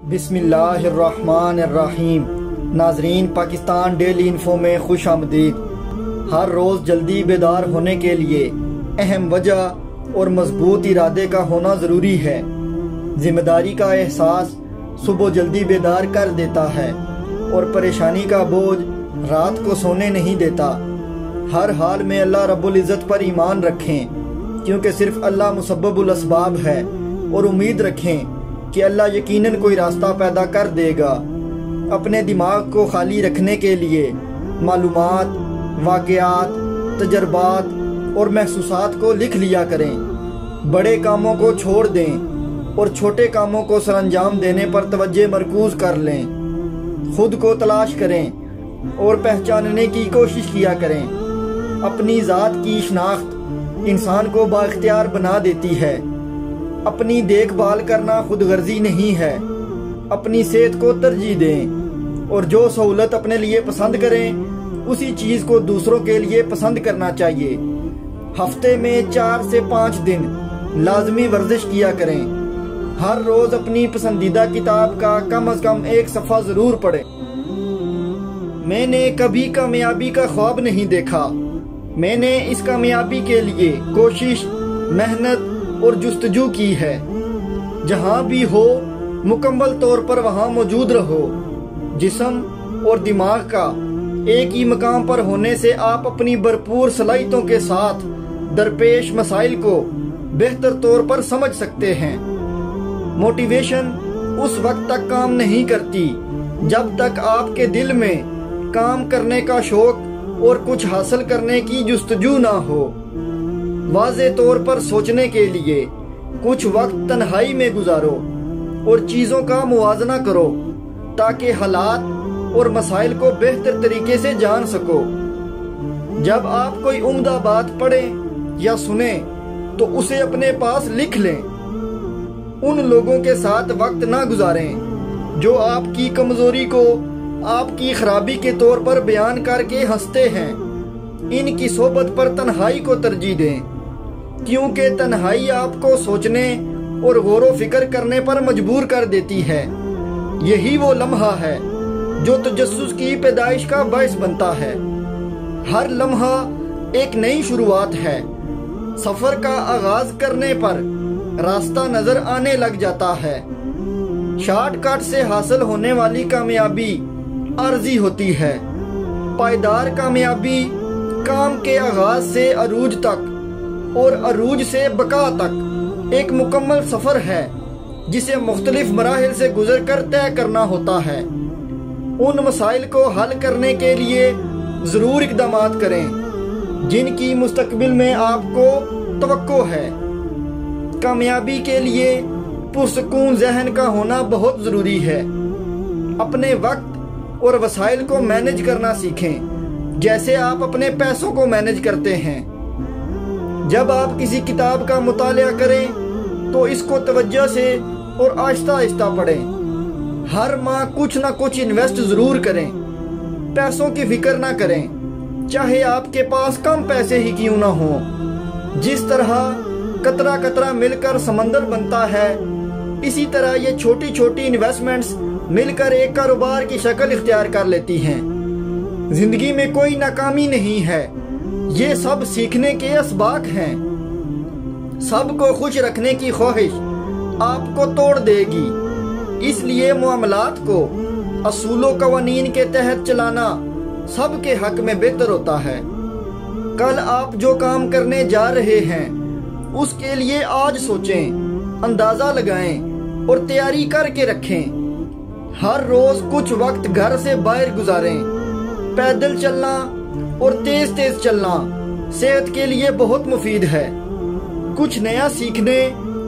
بسم اللہ الرحمن الرحیم۔ ناظرین، پاکستان ڈیلی انفو میں خوش آمدید۔ ہر روز جلدی بیدار ہونے کے لیے اہم وجہ اور مضبوط ارادے کا ہونا ضروری ہے۔ ذمہ داری کا احساس صبح جلدی بیدار کر دیتا ہے اور پریشانی کا بوجھ رات کو سونے نہیں دیتا۔ ہر حال میں اللہ رب العزت پر ایمان رکھیں، کیونکہ صرف اللہ مسبب الاسباب ہے، اور امید رکھیں کہ اللہ یقیناً کوئی راستہ پیدا کر دے گا۔ اپنے دماغ کو خالی رکھنے کے لیے معلومات، واقعات، تجربات اور محسوسات کو لکھ لیا کریں۔ بڑے کاموں کو چھوڑ دیں اور چھوٹے کاموں کو سر انجام دینے پر توجہ مرکوز کر لیں۔ خود کو تلاش کریں اور پہچاننے کی کوشش کیا کریں۔ اپنی ذات کی شناخت انسان کو بااختیار بنا دیتی ہے۔ اپنی دیکھ بھال کرنا خود غرضی نہیں ہے۔ اپنی صحت کو ترجیح دیں اور جو سہولت اپنے لیے پسند کریں اسی چیز کو دوسروں کے لیے پسند کرنا چاہیے۔ ہفتے میں 4 سے 5 دن لازمی ورزش کیا کریں۔ ہر روز اپنی پسندیدہ کتاب کا کم از کم ایک صفحہ ضرور پڑھیں۔ میں نے کبھی کامیابی کا خواب نہیں دیکھا۔ میں نے اس کامیابی کے لیے کوشش، محنت اور جستجو کی ہے۔ جہاں بھی ہو مکمل طور پر وہاں موجود رہو۔ جسم اور دماغ کا ایک ہی مقام پر ہونے سے آپ اپنی بھرپور صلاحیتوں کے ساتھ درپیش مسائل کو بہتر طور پر سمجھ سکتے ہیں۔ موٹیویشن اس وقت تک کام نہیں کرتی جب تک آپ کے دل میں کام کرنے کا شوق اور کچھ حاصل کرنے کی جستجو نہ ہو۔ واضح طور پر سوچنے کے لیے کچھ وقت تنہائی میں گزارو اور چیزوں کا موازنہ کرو تاکہ حالات اور مسائل کو بہتر طریقے سے جان سکو۔ جب آپ کوئی عمدہ بات پڑھیں یا سنیں تو اسے اپنے پاس لکھ لیں۔ ان لوگوں کے ساتھ وقت نہ گزاریں جو آپ کی کمزوری کو آپ کی خرابی کے طور پر بیان کر کے ہنستے ہیں۔ ان کی صحبت پر تنہائی کو ترجیح دیں، کیونکہ تنہائی آپ کو سوچنے اور غور و فکر کرنے پر مجبور کر دیتی ہے۔ یہی وہ لمحہ ہے جو تجسس کی پیدائش کا باعث بنتا ہے۔ ہر لمحہ ایک نئی شروعات ہے۔ سفر کا آغاز کرنے پر راستہ نظر آنے لگ جاتا ہے۔ شارٹ کٹ سے حاصل ہونے والی کامیابی عارضی ہوتی ہے۔ پائیدار کامیابی کام کے آغاز سے عروج تک اور عروج سے بقا تک ایک مکمل سفر ہے جسے مختلف مراحل سے گزر کر طے کرنا ہوتا ہے۔ ان مسائل کو حل کرنے کے لیے ضرور اقدامات کریں جن کی مستقبل میں آپ کو توقع ہے۔ کامیابی کے لیے پرسکون ذہن کا ہونا بہت ضروری ہے۔ اپنے وقت اور وسائل کو مینج کرنا سیکھیں جیسے آپ اپنے پیسوں کو مینج کرتے ہیں۔ جب آپ کسی کتاب کا مطالعہ کریں تو اس کو توجہ سے اور آہستہ آہستہ پڑھیں۔ ہر ماہ کچھ نہ کچھ انویسٹ ضرور کریں۔ پیسوں کی فکر نہ کریں، چاہے آپ کے پاس کم پیسے ہی کیوں نہ ہوں۔ جس طرح قطرہ قطرہ مل کر سمندر بنتا ہے، اسی طرح یہ چھوٹی چھوٹی انویسٹمنٹس مل کر ایک کاروبار کی شکل اختیار کر لیتی ہیں۔ زندگی میں کوئی ناکامی نہیں ہے، یہ سب سیکھنے کے اسباق ہیں۔ سب کو خوش رکھنے کی خواہش آپ کو توڑ دے گی، اس لیے معاملات کو اصول و قوانین کے تحت چلانا سب کے حق میں بہتر ہوتا ہے۔ کل آپ جو کام کرنے جا رہے ہیں اس کے لیے آج سوچیں، اندازہ لگائیں اور تیاری کر کے رکھیں۔ ہر روز کچھ وقت گھر سے باہر گزاریں۔ پیدل چلنا اور تیز تیز چلنا صحت کے لیے بہت مفید ہے۔ کچھ نیا سیکھنے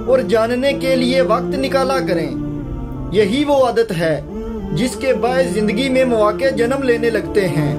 اور جاننے کے لیے وقت نکالا کریں۔ یہی وہ عادت ہے جس کے باعث زندگی میں مواقع جنم لینے لگتے ہیں۔